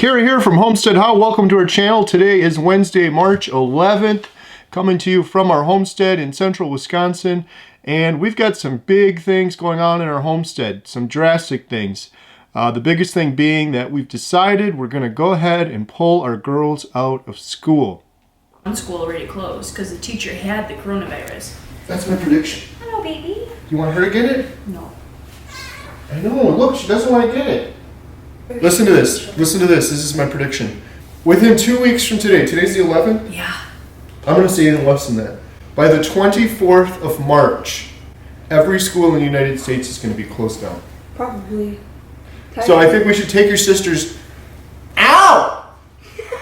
Carrie here from HomesteadHow. Welcome to our channel. Today is Wednesday, March 11th, coming to you from our homestead in central Wisconsin. And we've got some big things going on in our homestead, some drastic things. The biggest thing being that we've decided we're going to go ahead and pull our girls out of school. One school already closed because the teacher had the coronavirus. That's my prediction. Hello, baby. Do you want her to get it? No. I know. Look, she doesn't want to get it. Listen to this. Listen to this. This is my prediction. Within 2 weeks from today, today's the 11th? Yeah. I'm going to say even less than that. By the 24th of March, every school in the United States is going to be closed down. Probably. So I think we should take your sisters... Ow!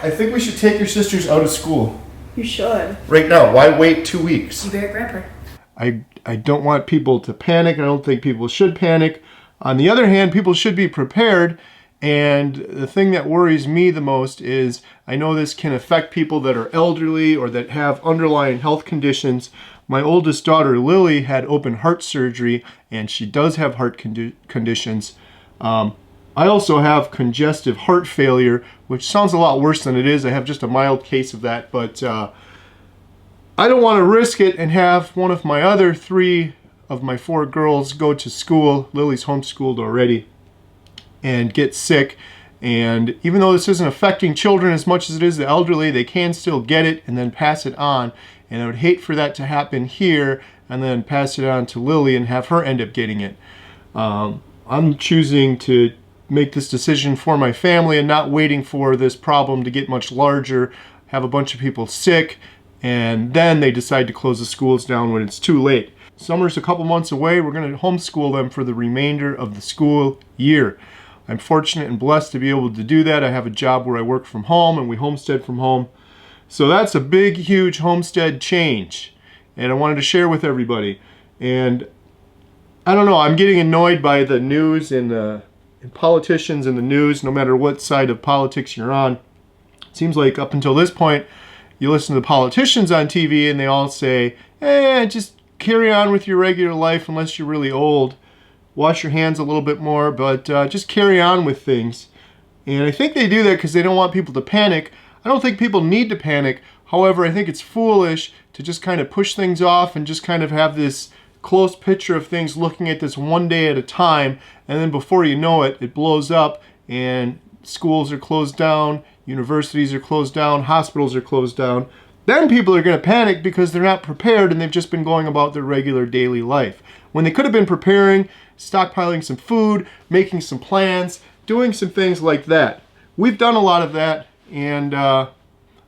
I think we should take your sisters out of school. You should. Right now. Why wait 2 weeks? You better grab her. I don't want people to panic. I don't think people should panic. On the other hand, people should be prepared. And the thing that worries me the most is I know this can affect people that are elderly or that have underlying health conditions. My oldest daughter, Lily, had open heart surgery, and she does have heart conditions. I also have congestive heart failure, which sounds a lot worse than it is. I have just a mild case of that, but I don't want to risk it and have one of my other 3 of my 4 girls go to school. Lily's homeschooled already. And get sick. And even though this isn't affecting children as much as it is the elderly, they can still get it and then pass it on. And I would hate for that to happen here and then pass it on to Lily and have her end up getting it. I'm choosing to make this decision for my family and not waiting for this problem to get much larger, have a bunch of people sick, and then they decide to close the schools down when it's too late. Summer's a couple months away. We're going to homeschool them for the remainder of the school year. I'm fortunate and blessed to be able to do that. I have a job where I work from home and we homestead from home. So that's a big, huge homestead change. And I wanted to share with everybody. And I don't know, I'm getting annoyed by the news and politicians in the news, no matter what side of politics you're on. It seems like up until this point, you listen to the politicians on TV and they all say, just carry on with your regular life unless you're really old. Wash your hands a little bit more, but just carry on with things. And I think they do that because they don't want people to panic. I don't think people need to panic. However, I think it's foolish to just kind of push things off and just kind of have this close picture of things looking at this one day at a time. And then before you know it, it blows up and schools are closed down, universities are closed down, hospitals are closed down. Then people are going to panic because they're not prepared and they've just been going about their regular daily life. When they could have been preparing, stockpiling some food, making some plans, doing some things like that. We've done a lot of that, and I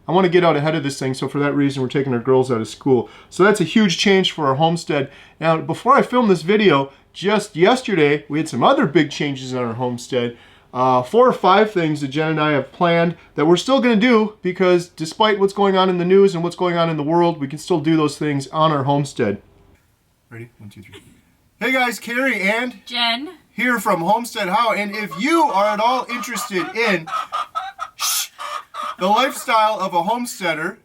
want to get out ahead of this thing, so for that reason we're taking our girls out of school. So that's a huge change for our homestead. Now, before I filmed this video, just yesterday we had some other big changes in our homestead. 4 or 5 things that Jen and I have planned that we're still going to do because despite what's going on in the news and what's going on in the world, we can still do those things on our homestead. Ready? 1, 2, 3. Hey guys, Carrie and Jen here from HomesteadHow, and if you are at all interested in the lifestyle of a homesteader,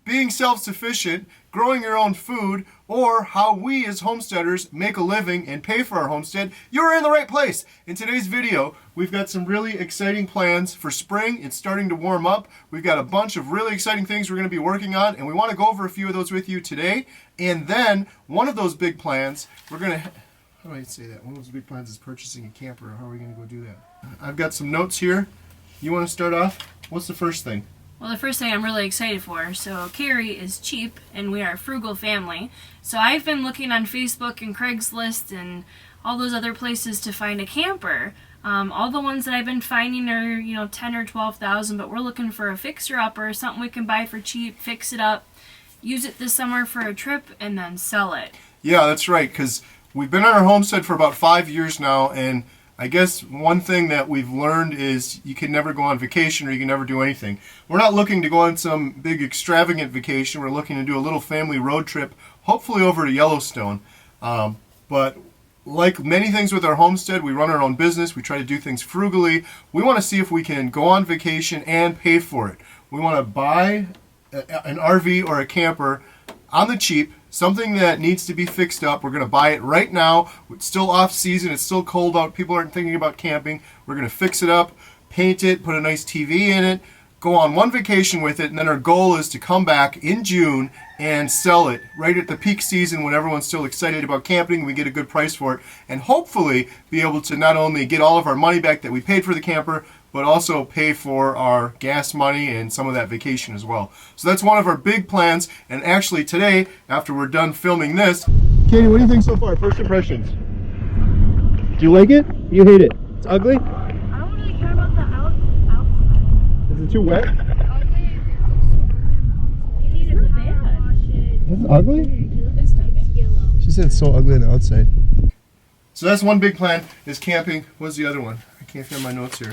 being self-sufficient, growing your own food, or how we as homesteaders make a living and pay for our homestead, you're in the right place. In today's video, we've got some really exciting plans for spring. It's starting to warm up. We've got a bunch of really exciting things we're going to be working on, and we want to go over a few of those with you today. And then one of those big plans, we're going to... How do I say that? One of those big plans is purchasing a camper. How are we going to go do that? I've got some notes here. You want to start off? What's the first thing? Well, the first thing I'm really excited for, so Carrie is cheap and we are a frugal family. So I've been looking on Facebook and Craigslist and all those other places to find a camper. All the ones that I've been finding are, 10 or 12,000, but we're looking for a fixer-upper, something we can buy for cheap, fix it up, use it this summer for a trip, and then sell it. Yeah, that's right, because we've been on our homestead for about 5 years now, and I guess one thing that we've learned is you can never go on vacation or you can never do anything. We're not looking to go on some big extravagant vacation. We're looking to do a little family road trip, hopefully over to Yellowstone. But like many things with our homestead, we run our own business. We try to do things frugally. We want to see if we can go on vacation and pay for it. We want to buy an RV or a camper on the cheap, something that needs to be fixed up. We're going to buy it right now. It's still off season. It's still cold out. People aren't thinking about camping. We're going to fix it up, paint it, put a nice TV in it, go on one vacation with it, and then our goal is to come back in June and sell it right at the peak season when everyone's still excited about camping. We get a good price for it, and hopefully be able to not only get all of our money back that we paid for the camper, but also pay for our gas money and some of that vacation as well. So that's one of our big plans. And actually today, after we're done filming this, Katie, what do you think so far? First impressions? Do you like it? You hate it? It's ugly? I don't really care about the outside. Is it too wet? It's not bad. Is it ugly? It's not bad. Yellow. She said it's so ugly on the outside. So that's one big plan, is camping. What's the other one? I can't find my notes here.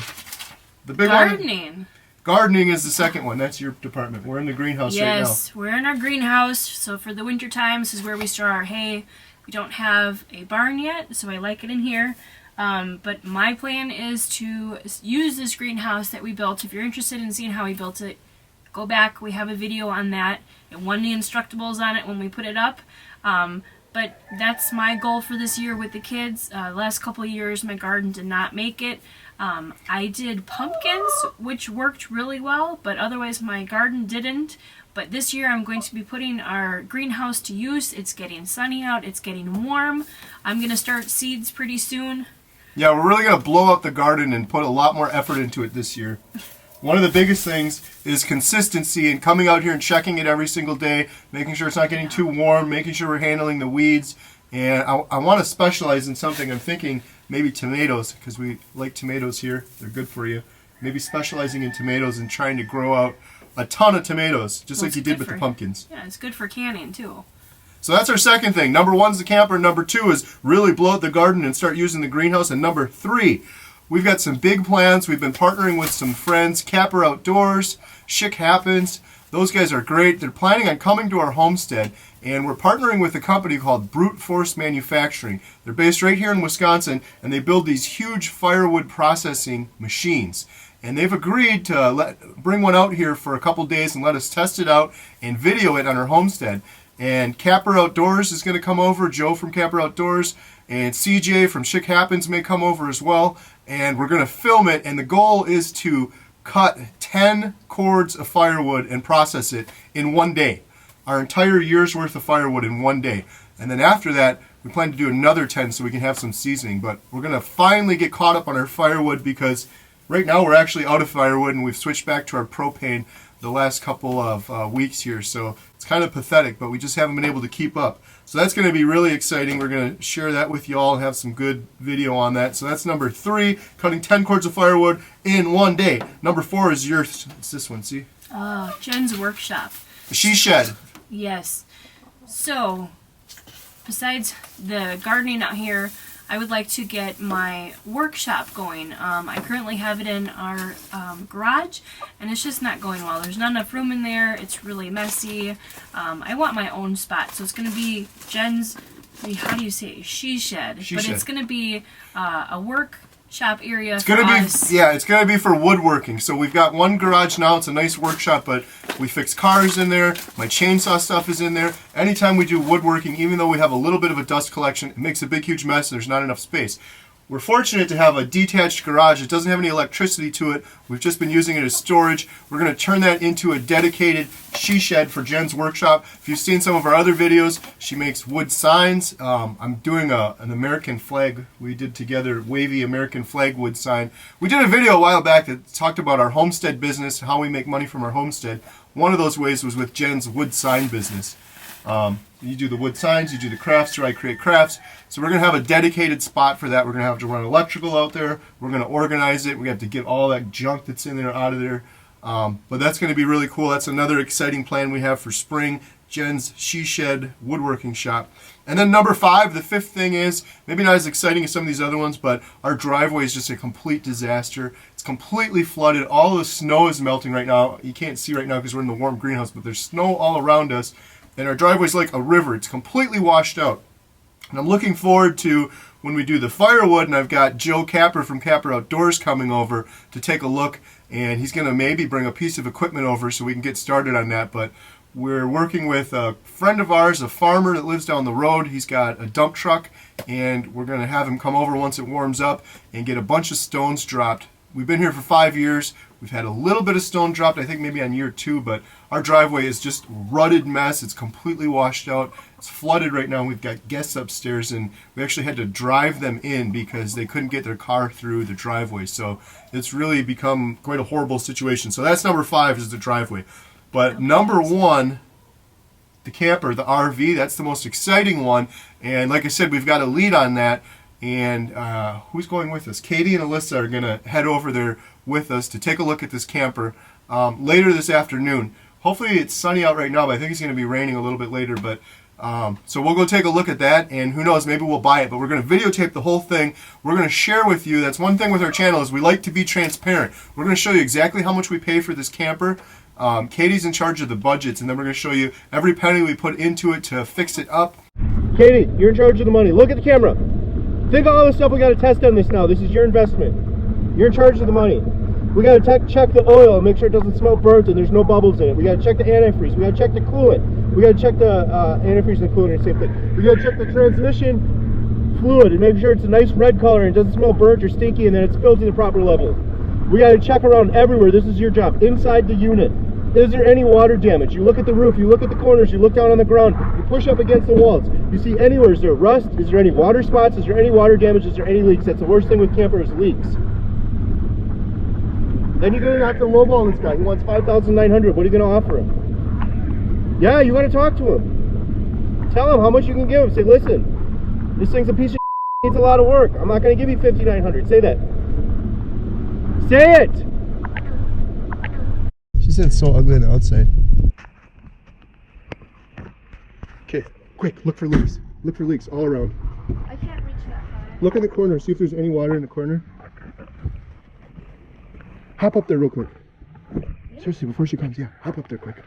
The big Gardening. one. Gardening is the second one. That's your department. We're in the greenhouse right now. Yes, we're in our greenhouse. So for the winter time, this is where we store our hay. We don't have a barn yet, so I like it in here. But my plan is to use this greenhouse that we built. If you're interested in seeing how we built it, go back. We have a video on that. It won the Instructables on it when we put it up. But that's my goal for this year with the kids. Last couple of years, my garden did not make it. I did pumpkins, which worked really well, but otherwise my garden didn't. But this year I'm going to be putting our greenhouse to use. It's getting sunny out. It's getting warm. I'm going to start seeds pretty soon. Yeah, we're really going to blow up the garden and put a lot more effort into it this year. One of the biggest things is consistency and coming out here and checking it every single day, making sure it's not getting too warm, making sure we're handling the weeds. And I want to specialize in something. I'm thinking maybe tomatoes, because we like tomatoes here. They're good for you. Maybe specializing in tomatoes and trying to grow out a ton of tomatoes, just like you did with the pumpkins. Yeah, it's good for canning too. So that's our second thing. Number one's the camper. Number two is really blow out the garden and start using the greenhouse. And number three, we've got some big plans. We've been partnering with some friends, Capper Outdoors, Shik Happens. Those guys are great. They're planning on coming to our homestead, and we're partnering with a company called Brute Force Manufacturing. They're based right here in Wisconsin, and they build these huge firewood processing machines. And they've agreed to bring one out here for a couple days and let us test it out and video it on our homestead. And Capper Outdoors is going to come over, Joe from Capper Outdoors, and CJ from Shik Happens may come over as well. And we're going to film it, and the goal is to cut 10 cords of firewood and process it in one day. Our entire year's worth of firewood in one day. And then after that, we plan to do another 10 so we can have some seasoning. But we're going to finally get caught up on our firewood, because right now we're actually out of firewood and we've switched back to our propane the last couple of weeks here. So it's kind of pathetic, but we just haven't been able to keep up. So that's going to be really exciting. We're going to share that with you all and have some good video on that. So that's number three, cutting 10 cords of firewood in one day. Number four is yours. It's this one, see? Jen's workshop. The she shed. Yes. So, besides the gardening out here, I would like to get my workshop going. I currently have it in our garage, and it's just not going well. There's not enough room in there. It's really messy. I want my own spot, so it's going to be Jen's, how do you say it? She shed. It's going to be a workshop area it's gonna it's going to be for woodworking. So we've got one garage now. It's a nice workshop, but we fix cars in there. My chainsaw stuff is in there. Anytime we do woodworking, even though we have a little bit of a dust collection, it makes a big, huge mess. There's not enough space. We're fortunate to have a detached garage. It doesn't have any electricity to it. We've just been using it as storage. We're going to turn that into a dedicated she shed for Jen's workshop. If you've seen some of our other videos, she makes wood signs. I'm doing an American flag. We did together, wavy American flag wood sign. We did a video a while back that talked about our homestead business, how we make money from our homestead. One of those ways was with Jen's wood sign business. You do the wood signs, you do the crafts, or I create crafts. So we're going to have a dedicated spot for that. We're going to have to run electrical out there. We're going to organize it. We have to get all that junk that's in there out of there. But that's going to be really cool. That's another exciting plan we have for spring, Jen's She Shed woodworking shop. And then number five, the fifth thing is, maybe not as exciting as some of these other ones, but our driveway is just a complete disaster. It's completely flooded. All the snow is melting right now. You can't see right now because we're in the warm greenhouse, but there's snow all around us. And our driveway's like a river. It's completely washed out. And I'm looking forward to when we do the firewood, and I've got Joe Capper from Capper Outdoors coming over to take a look, and he's going to maybe bring a piece of equipment over so we can get started on that. But we're working with a friend of ours, a farmer that lives down the road. He's got a dump truck, and we're going to have him come over once it warms up and get a bunch of stones dropped. we've been here for 5 years. We've had a little bit of stone dropped, I think maybe on year 2, but our driveway is just a rutted mess. It's completely washed out. It's flooded right now. We've got guests upstairs, and we actually had to drive them in because they couldn't get their car through the driveway. So it's really become quite a horrible situation. So that's number 5 is the driveway. But number 1, the camper, the RV, that's the most exciting one. And like I said, we've got a lead on that. And who's going with us? Katie and Alyssa are going to head over there with us to take a look at this camper later this afternoon. Hopefully it's sunny out right now, but I think it's going to be raining a little bit later. But so we'll go take a look at that, and who knows, maybe we'll buy it. But we're going to videotape the whole thing. We're going to share with you. That's one thing with our channel is we like to be transparent. We're going to show you exactly how much we pay for this camper. Katie's in charge of the budgets, and then we're going to show you every penny we put into it to fix it up. Katie, you're in charge of the money. Look at the camera. Think of all the stuff we got to test on this now. This is your investment. You're in charge of the money. We got to check the oil and make sure it doesn't smell burnt and there's no bubbles in it. We got to check the antifreeze. We got to check the coolant. We got to check the antifreeze and the coolant are the same thing. We got to check the transmission fluid and make sure it's a nice red color and it doesn't smell burnt or stinky and that it's filled to the proper level. We got to check around everywhere. This is your job. Inside the unit. Is there any water damage? You look at the roof, you look at the corners, you look down on the ground, you push up against the walls. You see anywhere, is there rust? Is there any water spots? Is there any water damage? Is there any leaks? That's the worst thing with campers, leaks. Then you're going to have to lowball this guy. He wants $5,900. What are you going to offer him? Yeah, you got to talk to him. Tell him how much you can give him. Say, listen, this thing's a piece of needs a lot of work. I'm not going to give you $5,900. Say that. Say it! She said it's so ugly on the outside. Okay, quick, look for leaks. Look for leaks all around. I can't reach that far. Look in the corner, see if there's any water in the corner. Hop up there real quick. Seriously, before she comes, yeah, hop up there quick.